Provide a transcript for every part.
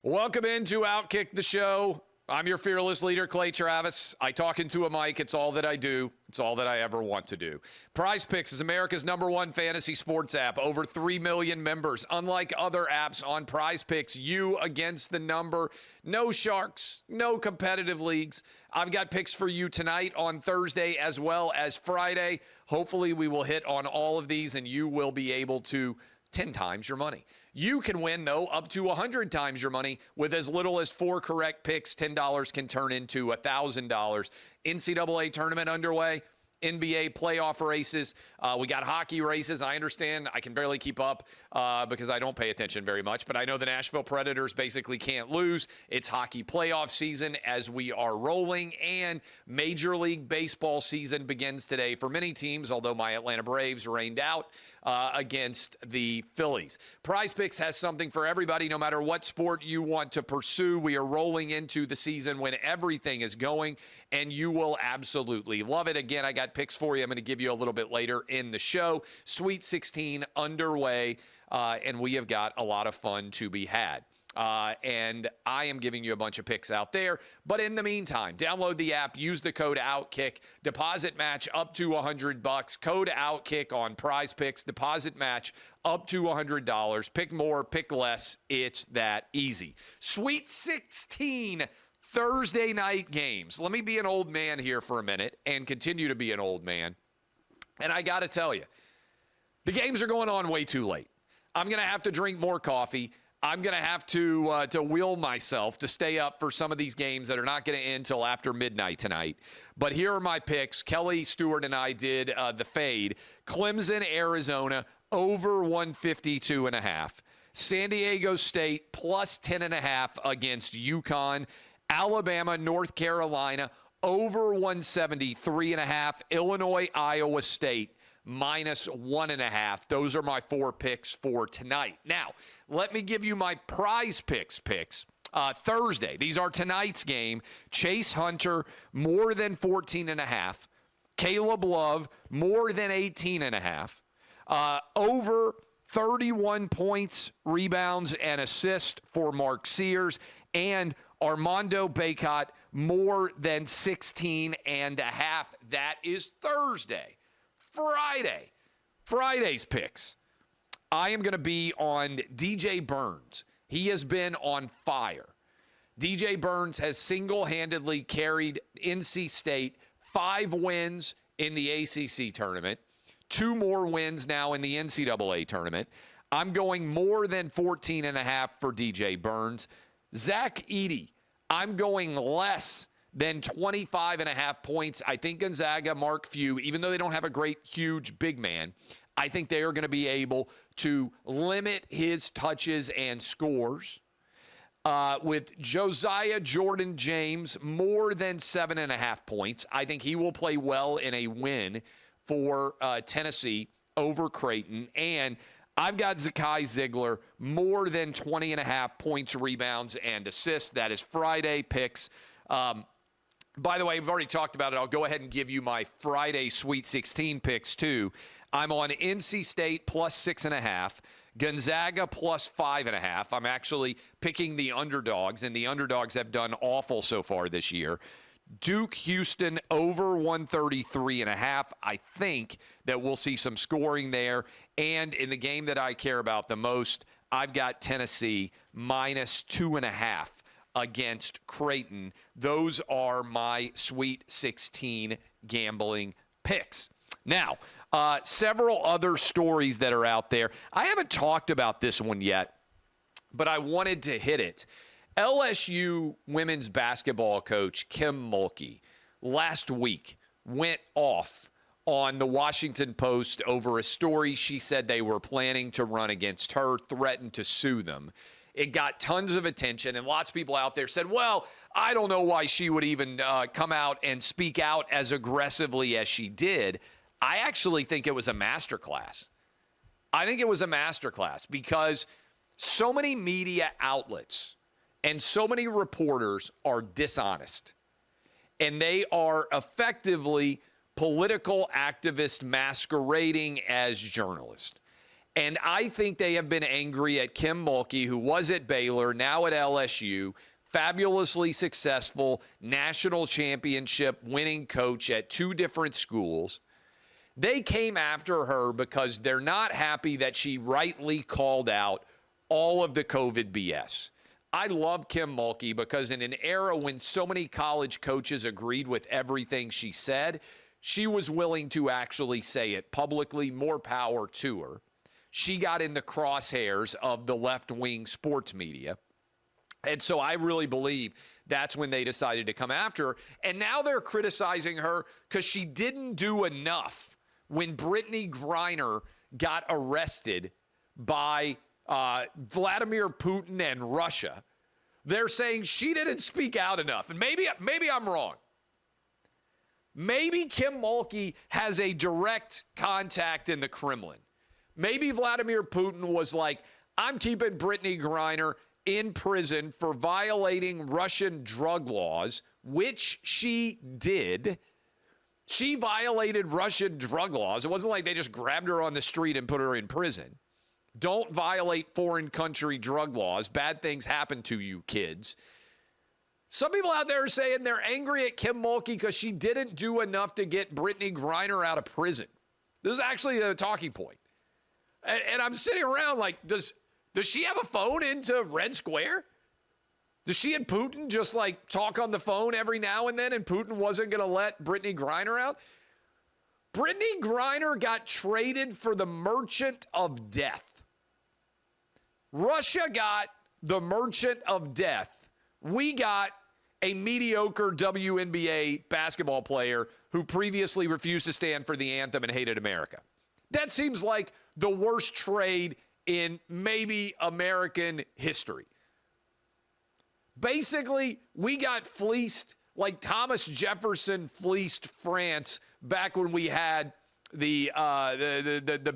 Welcome into OutKick the show. I'm your fearless leader, Clay Travis. I talk into a mic. It's all that I do. It's all that I ever want to do. PrizePicks is America's #1 fantasy sports app. Over 3 million members. Unlike other apps on PrizePicks, you against the number. No sharks, no competitive leagues. I've got picks for you tonight on Thursday as well as Friday. Hopefully we will hit on all of these and you will be able to 10 times your money. You can win, though, up to 100 times your money with as little as 4 correct picks. $10 can turn into $1,000. NCAA tournament underway. NBA playoff races. We got hockey races. I understand I can barely keep up because I don't pay attention very much, but I know the Nashville Predators basically can't lose. It's hockey playoff season as we are rolling, and Major League Baseball season begins today for many teams, although my Atlanta Braves rained out against the Phillies. PrizePicks has something for everybody, no matter what sport you want to pursue. We are rolling into the season when everything is going, and you will absolutely love it. Again, I got picks for you. I'm going to give you a little bit later in the show. Sweet 16 underway, and we have got a lot of fun to be had. And I am giving you a bunch of picks out there. But in the meantime, download the app, use the code OutKick, deposit match up to $100. Code OutKick on PrizePicks, deposit match up to $100. Pick more, pick less. It's that easy. Sweet 16 Thursday night games. Let me be an old man here for a minute and continue to be an old man. And I got to tell you, the games are going on way too late. I'm going to have to drink more coffee. I'm going to have to will myself to stay up for some of these games that are not going to end until after midnight tonight. But here are my picks. Kelly Stewart and I did the fade. Clemson, Arizona, over 152.5. San Diego State, plus 10.5 against UConn. Alabama, North Carolina, over 173.5. Illinois, Iowa State, minus 1.5. Those are my 4 picks for tonight. Now, let me give you my PrizePicks picks. Thursday, these are tonight's game. Chase Hunter, more than 14.5. Caleb Love, more than 18.5. Over 31 points, rebounds, and assists for Mark Sears. And Armando Bacot, more than 16.5. That is Thursday. Friday's picks. I am going to be on DJ Burns. He has been on fire. DJ Burns has single-handedly carried NC State 5 wins in the ACC tournament, 2 more wins now in the NCAA tournament. I'm going more than 14.5 for DJ Burns. Zach Edey, I'm going less than 25.5 points. I think Gonzaga, Mark Few, even though they don't have a great, huge big man, I think they are going to be able to limit his touches and scores. With Josiah Jordan James, more than 7.5 points. I think he will play well in a win for Tennessee over Creighton. And I've got Zakai Ziegler, more than 20.5 points, rebounds, and assists. That is Friday picks. By the way, we've already talked about it. I'll go ahead and give you my Friday Sweet 16 picks, too. I'm on NC State plus 6.5, Gonzaga plus 5.5. I'm actually picking the underdogs, and the underdogs have done awful so far this year. Duke, Houston, over 133.5. I think that we'll see some scoring there. And in the game that I care about the most, I've got Tennessee minus 2.5 against Creighton. Those are my Sweet 16 gambling picks. Now, several other stories that are out there. I haven't talked about this one yet, but I wanted to hit it. LSU women's basketball coach Kim Mulkey last week went off on the Washington Post over a story she said they were planning to run against her, threatened to sue them. It got tons of attention, and lots of people out there said, well, I don't know why she would even come out and speak out as aggressively as she did. I actually think it was a masterclass. I think it was a masterclass because so many media outlets and so many reporters are dishonest, and they are effectively political activists masquerading as journalists. And I think they have been angry at Kim Mulkey, who was at Baylor, now at LSU, fabulously successful national championship winning coach at 2 different schools. They came after her because they're not happy that she rightly called out all of the COVID BS. I love Kim Mulkey because in an era when so many college coaches agreed with everything she said, she was willing to actually say it publicly. More power to her. She got in the crosshairs of the left-wing sports media. And so I really believe that's when they decided to come after her. And now they're criticizing her because she didn't do enough when Brittany Griner got arrested by Vladimir Putin and Russia. They're saying she didn't speak out enough. And maybe I'm wrong. Maybe Kim Mulkey has a direct contact in the Kremlin. Maybe Vladimir Putin was like, I'm keeping Brittany Griner in prison for violating Russian drug laws, which she did. She violated Russian drug laws. It wasn't like they just grabbed her on the street and put her in prison. Don't violate foreign country drug laws. Bad things happen to you, kids. Some people out there are saying they're angry at Kim Mulkey because she didn't do enough to get Brittany Griner out of prison. This is actually a talking point. And I'm sitting around like, does she have a phone into Red Square? Does she and Putin just like talk on the phone every now and then and Putin wasn't going to let Brittany Griner out? Brittany Griner got traded for the Merchant of Death. Russia got the Merchant of Death. We got a mediocre WNBA basketball player who previously refused to stand for the anthem and hated America. That seems like the worst trade in maybe American history. Basically, we got fleeced like Thomas Jefferson fleeced France back when we had the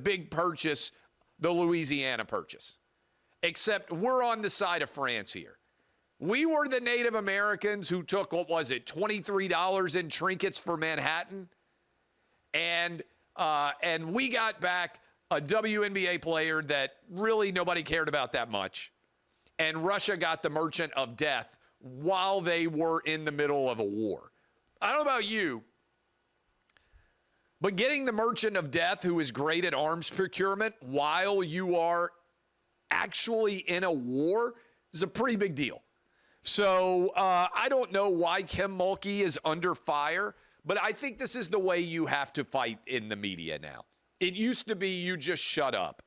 big purchase, the Louisiana Purchase. Except we're on the side of France here. We were the Native Americans who took, what was it, $23 in trinkets for Manhattan? And we got back a WNBA player that really nobody cared about that much. And Russia got the Merchant of Death while they were in the middle of a war. I don't know about you, but getting the Merchant of Death, who is great at arms procurement, while you are actually in a war is a pretty big deal. So I don't know why Kim Mulkey is under fire, but I think this is the way you have to fight in the media now. It used to be you just shut up.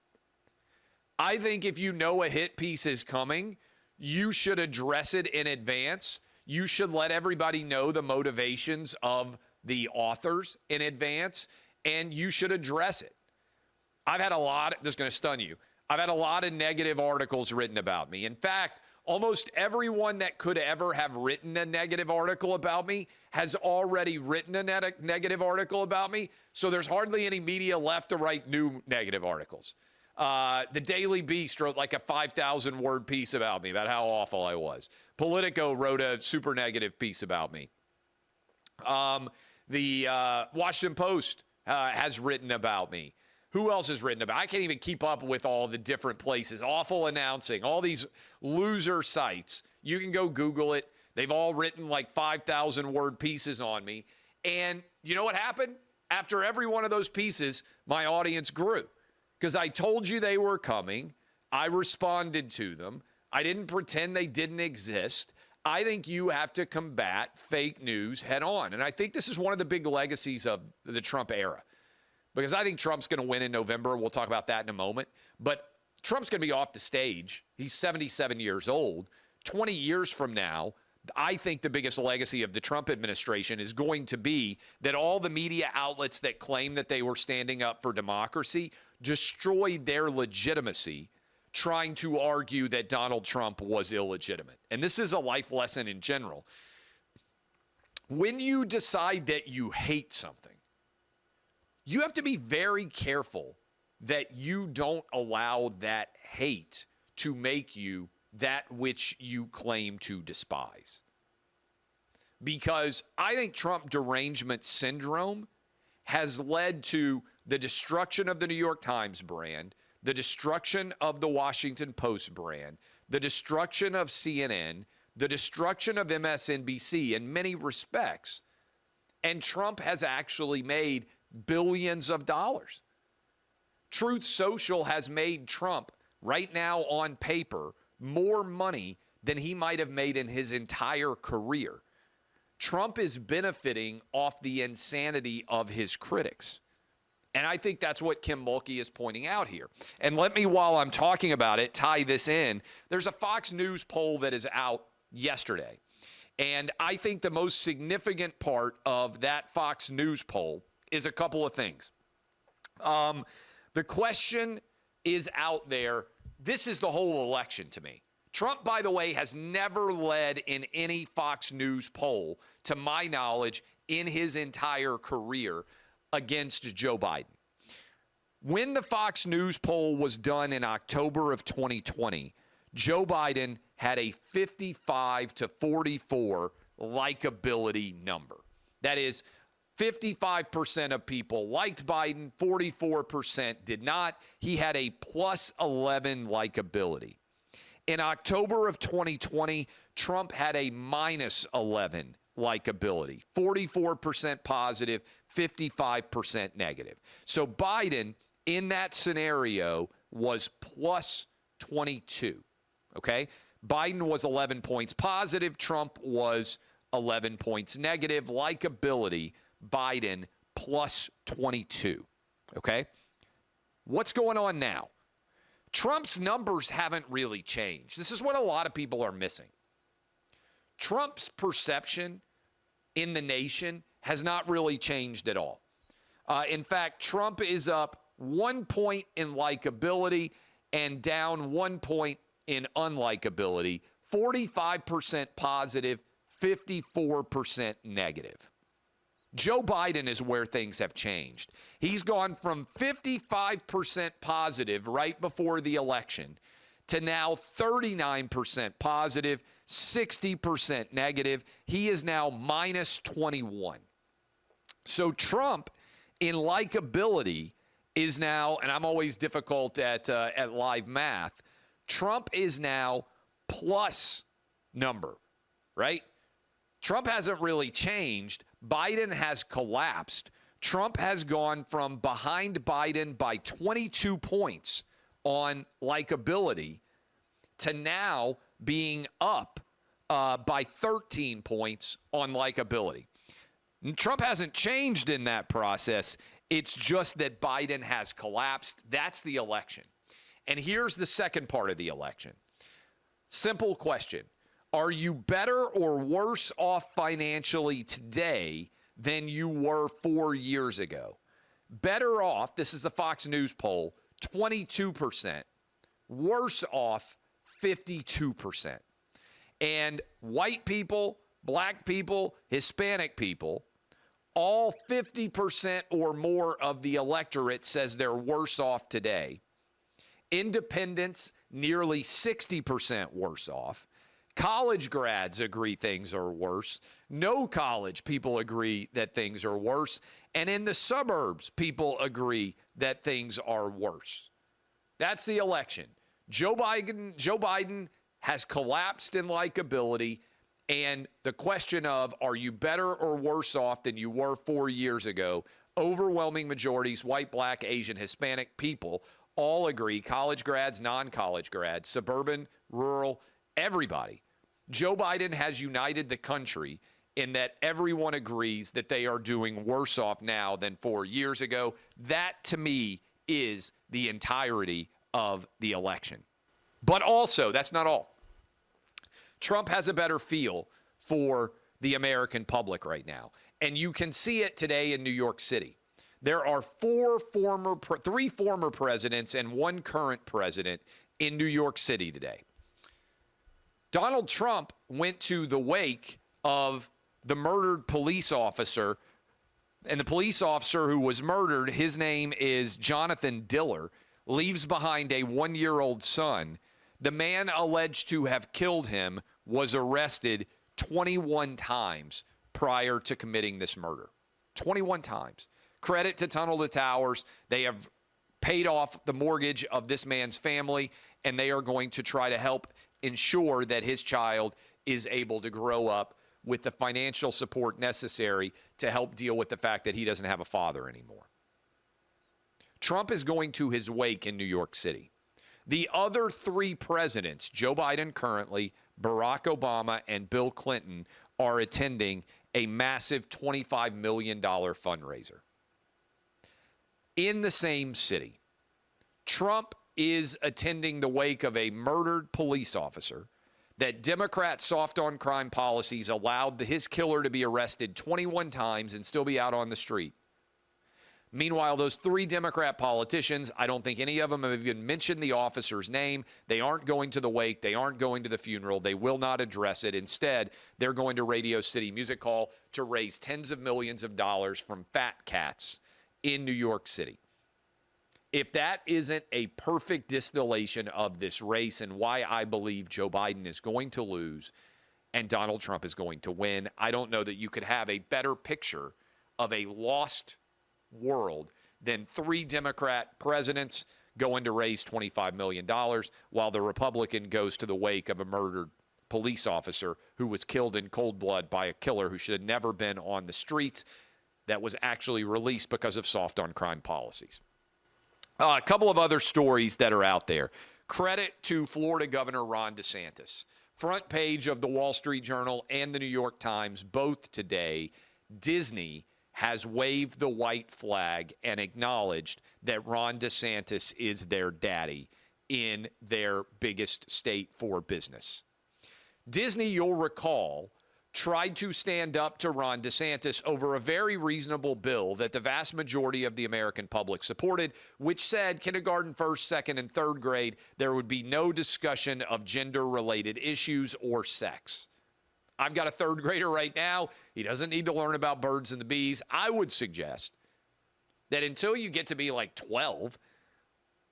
I think if you know a hit piece is coming, you should address it in advance. You should let everybody know the motivations of the authors in advance, and you should address it. I've had a lot, this is going to stun you, I've had a lot of negative articles written about me. In fact, almost everyone that could ever have written a negative article about me has already written a negative article about me, so there's hardly any media left to write new negative articles. The Daily Beast wrote like a 5,000-word piece about me, about how awful I was. Politico wrote a super negative piece about me. The Washington Post has written about me. Who else has written about? I can't even keep up with all the different places. Awful Announcing, all these loser sites. You can go Google it. They've all written like 5,000-word pieces on me. And you know what happened? After every one of those pieces, my audience grew. Because I told you they were coming. I responded to them. I didn't pretend they didn't exist. I think you have to combat fake news head on. And I think this is one of the big legacies of the Trump era. Because I think Trump's going to win in November. We'll talk about that in a moment. But Trump's going to be off the stage. He's 77 years old. 20 years from now, I think the biggest legacy of the Trump administration is going to be that all the media outlets that claim that they were standing up for democracy destroyed their legitimacy trying to argue that Donald Trump was illegitimate. And this is a life lesson in general. When you decide that you hate something, you have to be very careful that you don't allow that hate to make you that which you claim to despise. Because I think Trump derangement syndrome has led to the destruction of the New York Times brand, the destruction of the Washington Post brand, the destruction of CNN, the destruction of MSNBC in many respects. And Trump has actually made billions of dollars. Truth Social has made Trump, right now on paper, more money than he might have made in his entire career. Trump is benefiting off the insanity of his critics. And I think that's what Kim Mulkey is pointing out here. And let me, while I'm talking about it, tie this in. There's a Fox News poll that is out yesterday. And I think the most significant part of that Fox News poll is a couple of things. The question is out there. This is the whole election to me. Trump, by the way, has never led in any Fox News poll, to my knowledge, in his entire career against Joe Biden. When the Fox News poll was done in October of 2020, Joe Biden had a 55 to 44 likability number. That is, 55% of people liked Biden, 44% did not. He had a plus 11 likability. In October of 2020, Trump had a minus 11 likability, 44% positive, 55% negative. So Biden, in that scenario, was plus 22, okay? Biden was 11 points positive. Trump was 11 points negative. Likability, Biden plus 22, okay? What's going on now? Trump's numbers haven't really changed. This is what a lot of people are missing. Trump's perception in the nation has not really changed at all. In fact, Trump is up 1 point in likability and down 1 point in unlikability, 45% positive, 54% negative. Joe Biden is where things have changed. He's gone from 55% positive right before the election to now 39% positive, 60% negative. He is now minus 21. So Trump, in likability, is now, and I'm always difficult at live math, Trump is now plus number, right? Trump hasn't really changed. Biden has collapsed. Trump has gone from behind Biden by 22 points on likability to now being up by 13 points on likability. Trump hasn't changed in that process. It's just that Biden has collapsed. That's the election. And here's the second part of the election. Simple question. Are you better or worse off financially today than you were 4 years ago? Better off, this is the Fox News poll, 22%. Worse off, 52%. And white people, black people, Hispanic people, all 50% or more of the electorate says they're worse off today. Independents, nearly 60% worse off. College grads agree things are worse. No college people agree that things are worse. And in the suburbs, people agree that things are worse. That's the election. Joe Biden has collapsed in likability. And the question of, are you better or worse off than you were 4 years ago? Overwhelming majorities, white, black, Asian, Hispanic people, all agree. College grads, non-college grads, suburban, rural, everybody. Joe Biden has united the country in that everyone agrees that they are doing worse off now than 4 years ago. That, to me, is the entirety of the election. But also, that's not all. Trump has a better feel for the American public right now. And you can see it today in New York City. There are three former presidents and one current president in New York City today. Donald Trump went to the wake of the murdered police officer, and the police officer who was murdered, his name is Jonathan Diller, leaves behind a 1-year-old son. The man alleged to have killed him was arrested 21 times prior to committing this murder. 21 times. Credit to Tunnel to Towers. They have paid off the mortgage of this man's family, and they are going to try to help ensure that his child is able to grow up with the financial support necessary to help deal with the fact that he doesn't have a father anymore. Trump is going to his wake in New York City. The other three presidents, Joe Biden currently, Barack Obama, and Bill Clinton, are attending a massive $25 million fundraiser in the same city. Trump is attending the wake of a murdered police officer that Democrat soft-on-crime policies allowed his killer to be arrested 21 times and still be out on the street. Meanwhile, those three Democrat politicians, I don't think any of them have even mentioned the officer's name. They aren't going to the wake. They aren't going to the funeral. They will not address it. Instead, they're going to Radio City Music Hall to raise tens of millions of dollars from fat cats in New York City. If that isn't a perfect distillation of this race and why I believe Joe Biden is going to lose and Donald Trump is going to win, I don't know that you could have a better picture of a lost world than three Democrat presidents going to raise $25 million while the Republican goes to the wake of a murdered police officer who was killed in cold blood by a killer who should have never been on the streets, that was actually released because of soft-on-crime policies. A couple of other stories that are out there. Credit to Florida Governor Ron DeSantis. Front page of the Wall Street Journal and the New York Times, both today, Disney has waved the white flag and acknowledged that Ron DeSantis is their daddy in their biggest state for business. Disney, you'll recall, tried to stand up to Ron DeSantis over a very reasonable bill that the vast majority of the American public supported, which said kindergarten, first, second, and third grade, there would be no discussion of gender-related issues or sex. I've got a third grader right now. He doesn't need to learn about birds and the bees. I would suggest that until you get to be like 12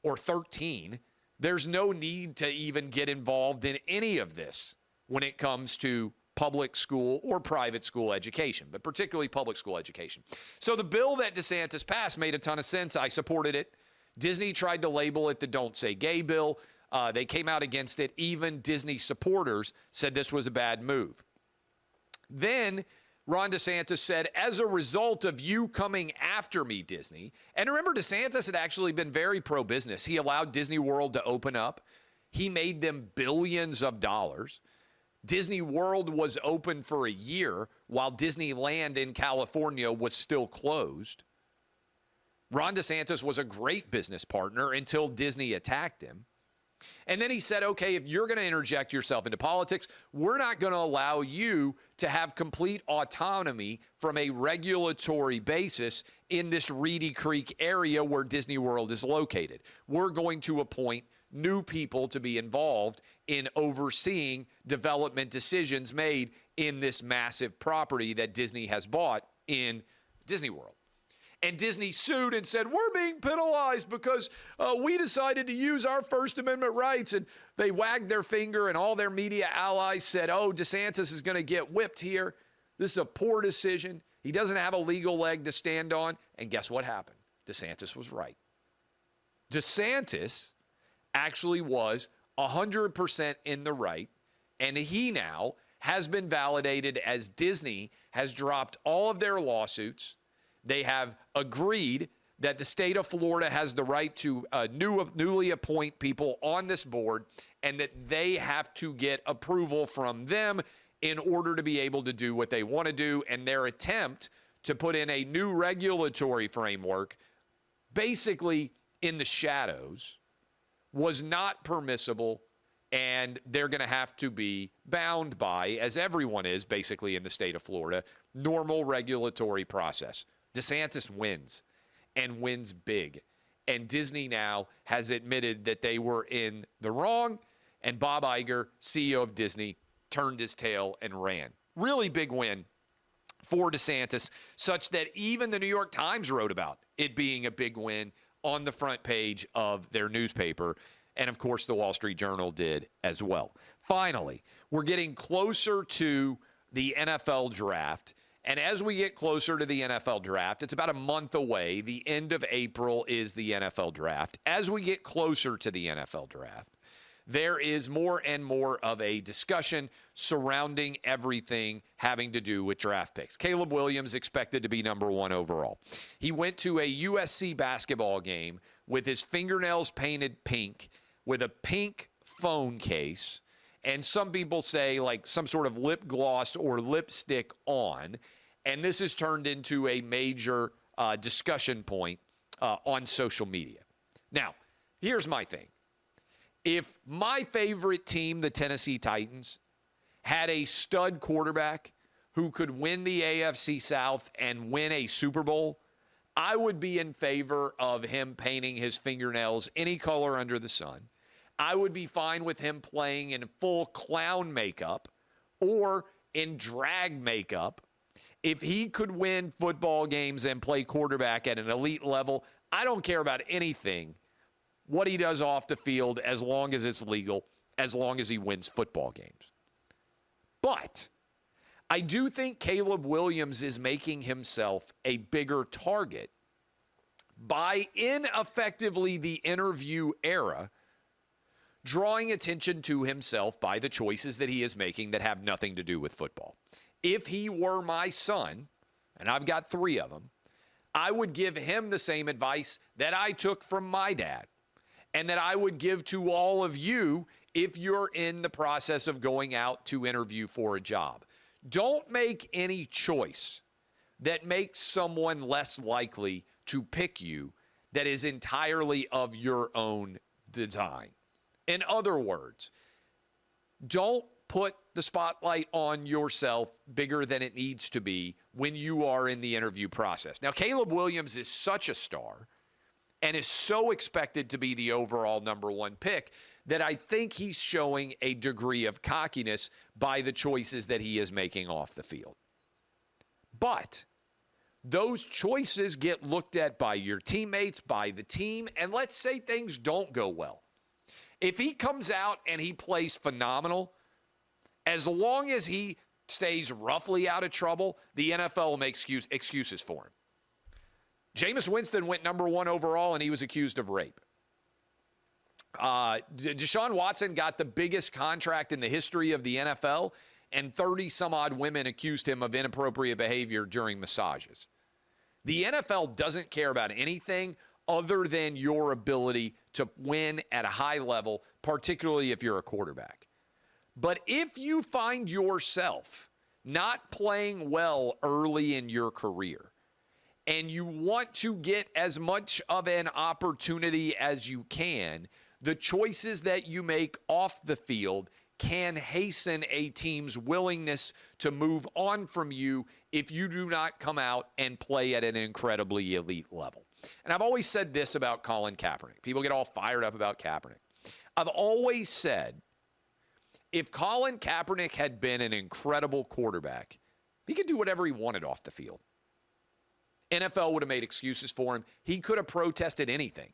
or 13, there's no need to even get involved in any of this when it comes to public school or private school education, but particularly public school education. So the bill that DeSantis passed made a ton of sense. I supported it. Disney tried to label it the Don't Say Gay bill. They came out against it. Even Disney supporters said this was a bad move. Then Ron DeSantis said, as a result of you coming after me, Disney, and remember, DeSantis had actually been very pro-business. He allowed Disney World to open up. He made them billions of dollars. Disney World was open for a year while Disneyland in California was still closed. Ron DeSantis was a great business partner until Disney attacked him. And then he said, okay, if you're going to interject yourself into politics, we're not going to allow you to have complete autonomy from a regulatory basis in this Reedy Creek area where Disney World is located. We're going to appoint new people to be involved in overseeing development decisions made in this massive property that Disney has bought in Disney World. And Disney sued and said, we're being penalized because we decided to use our First Amendment rights. And they wagged their finger, and all their media allies said, oh, DeSantis is going to get whipped here. This is a poor decision. He doesn't have a legal leg to stand on. And guess what happened? DeSantis was right. DeSantis actually was 100% in the right, and he now has been validated as Disney has dropped all of their lawsuits. They have agreed that the state of Florida has the right to newly appoint people on this board, and that they have to get approval from them in order to be able to do what they want to do. And their attempt to put in a new regulatory framework, basically in the shadows, was not permissible, and they're going to have to be bound by, as everyone is basically in the state of Florida, normal regulatory process. DeSantis wins, and wins big. And Disney now has admitted that they were in the wrong, and Bob Iger, CEO of Disney, turned his tail and ran. Really big win for DeSantis, such that even the New York Times wrote about it being a big win on the front page of their newspaper. And, of course, the Wall Street Journal did as well. Finally, we're getting closer to the NFL draft. And as we get closer to the NFL draft, it's about a month away. The end of April is the NFL draft. As we get closer to the NFL draft, there is more and more of a discussion surrounding everything having to do with draft picks. Caleb Williams expected to be number 1 overall. He went to a USC basketball game with his fingernails painted pink, with a pink phone case, and some people say like some sort of lip gloss or lipstick on. And this has turned into a major discussion point on social media. Now, here's my thing. If my favorite team, the Tennessee Titans, had a stud quarterback who could win the AFC South and win a Super Bowl, I would be in favor of him painting his fingernails any color under the sun. I would be fine with him playing in full clown makeup or in drag makeup. If he could win football games and play quarterback at an elite level, I don't care about anything, what he does off the field, as long as it's legal, as long as he wins football games. But I do think Caleb Williams is making himself a bigger target by ineffectively the interview era, drawing attention to himself by the choices that he is making that have nothing to do with football. If he were my son, and I've got 3 of them, I would give him the same advice that I took from my dad and that I would give to all of you if you're in the process of going out to interview for a job. Don't make any choice that makes someone less likely to pick you that is entirely of your own design. In other words, don't put the spotlight on yourself bigger than it needs to be when you are in the interview process. Now, Caleb Williams is such a star and is so expected to be the overall number 1 pick that I think he's showing a degree of cockiness by the choices that he is making off the field. But those choices get looked at by your teammates, by the team, and let's say things don't go well. If he comes out and he plays phenomenal, as long as he stays roughly out of trouble, the NFL will make excuses for him. Jameis Winston went number 1 overall, and he was accused of rape. Deshaun Watson got the biggest contract in the history of the NFL, and 30-some-odd women accused him of inappropriate behavior during massages. The NFL doesn't care about anything other than your ability to win at a high level, particularly if you're a quarterback. But if you find yourself not playing well early in your career and you want to get as much of an opportunity as you can, the choices that you make off the field can hasten a team's willingness to move on from you if you do not come out and play at an incredibly elite level. And I've always said this about Colin Kaepernick. People get all fired up about Kaepernick. I've always said, if Colin Kaepernick had been an incredible quarterback, he could do whatever he wanted off the field. NFL would have made excuses for him. He could have protested anything.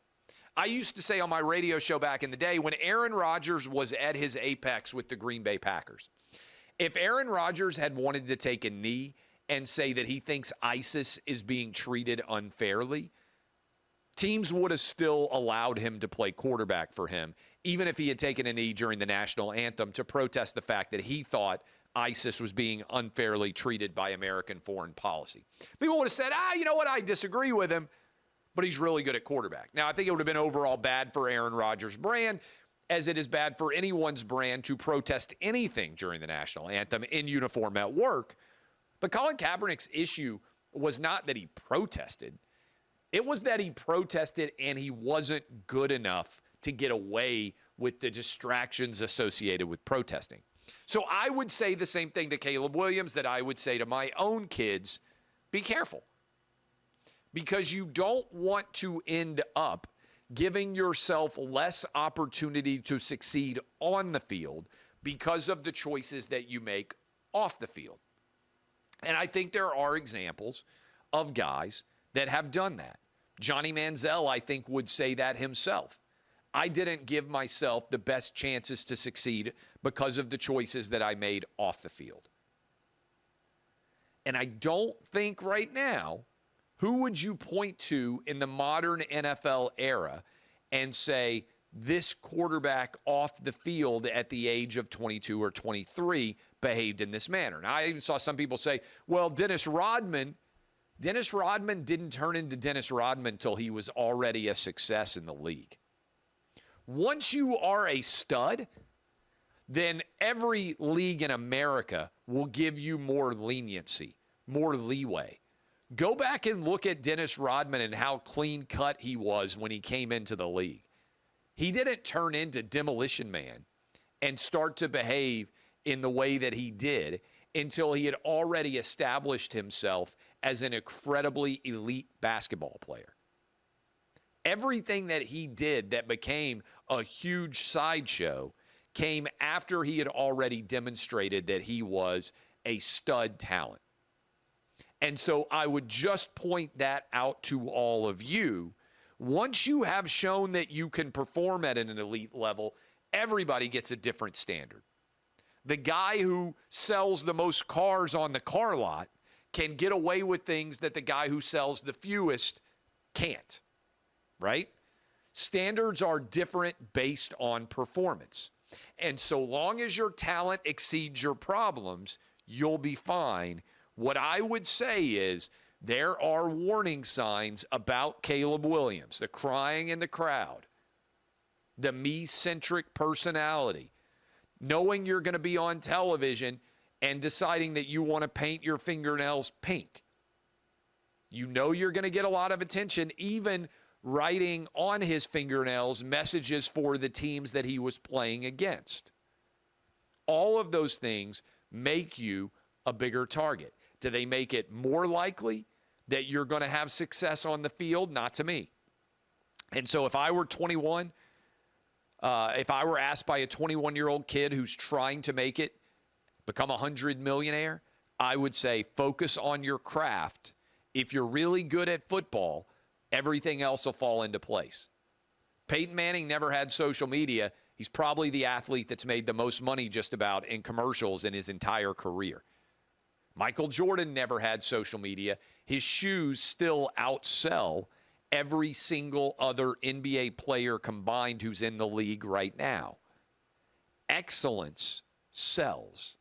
I used to say on my radio show back in the day when Aaron Rodgers was at his apex with the Green Bay Packers, if Aaron Rodgers had wanted to take a knee and say that he thinks ISIS is being treated unfairly, teams would have still allowed him to play quarterback for him, even if he had taken a knee during the national anthem to protest the fact that he thought ISIS was being unfairly treated by American foreign policy. People would have said, you know what, I disagree with him, but he's really good at quarterback. Now, I think it would have been overall bad for Aaron Rodgers' brand, as it is bad for anyone's brand to protest anything during the national anthem in uniform at work. But Colin Kaepernick's issue was not that he protested. It was that he protested and he wasn't good enough to get away with the distractions associated with protesting. So I would say the same thing to Caleb Williams that I would say to my own kids: be careful. Because you don't want to end up giving yourself less opportunity to succeed on the field because of the choices that you make off the field. And I think there are examples of guys that have done that. Johnny Manziel, I think, would say that himself. I didn't give myself the best chances to succeed because of the choices that I made off the field. And I don't think right now, who would you point to in the modern NFL era and say this quarterback off the field at the age of 22 or 23 behaved in this manner? Now, I even saw some people say, well, Dennis Rodman didn't turn into Dennis Rodman until he was already a success in the league. Once you are a stud, then every league in America will give you more leniency, more leeway. Go back and look at Dennis Rodman and how clean cut he was when he came into the league. He didn't turn into Demolition Man and start to behave in the way that he did until he had already established himself as an incredibly elite basketball player. Everything that he did that became a huge sideshow came after he had already demonstrated that he was a stud talent. And so I would just point that out to all of you. Once you have shown that you can perform at an elite level, everybody gets a different standard. The guy who sells the most cars on the car lot can get away with things that the guy who sells the fewest can't, right? Standards are different based on performance. And so long as your talent exceeds your problems, you'll be fine. What I would say is there are warning signs about Caleb Williams, the crying in the crowd, the me-centric personality, knowing you're going to be on television and deciding that you want to paint your fingernails pink. You know you're going to get a lot of attention, even writing on his fingernails messages for the teams that he was playing against. All of those things make you a bigger target. Do they make it more likely that you're going to have success on the field? Not to me. And so if I were 21, if I were asked by a 21-year-old kid who's trying to make it, become a 100 millionaire, I would say focus on your craft. If you're really good at football, everything else will fall into place. Peyton Manning never had social media. He's probably the athlete that's made the most money just about in commercials in his entire career. Michael Jordan never had social media. His shoes still outsell every single other NBA player combined who's in the league right now. Excellence sells.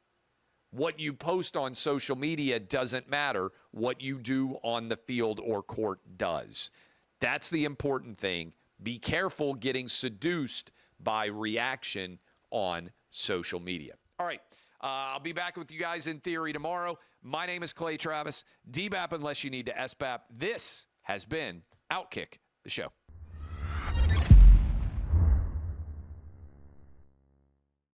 What you post on social media doesn't matter. What you do on the field or court does. That's the important thing. Be careful getting seduced by reaction on social media. All right. I'll be back with you guys in theory tomorrow. My name is Clay Travis. DBAP unless you need to SBAP. This has been OutKick, the show.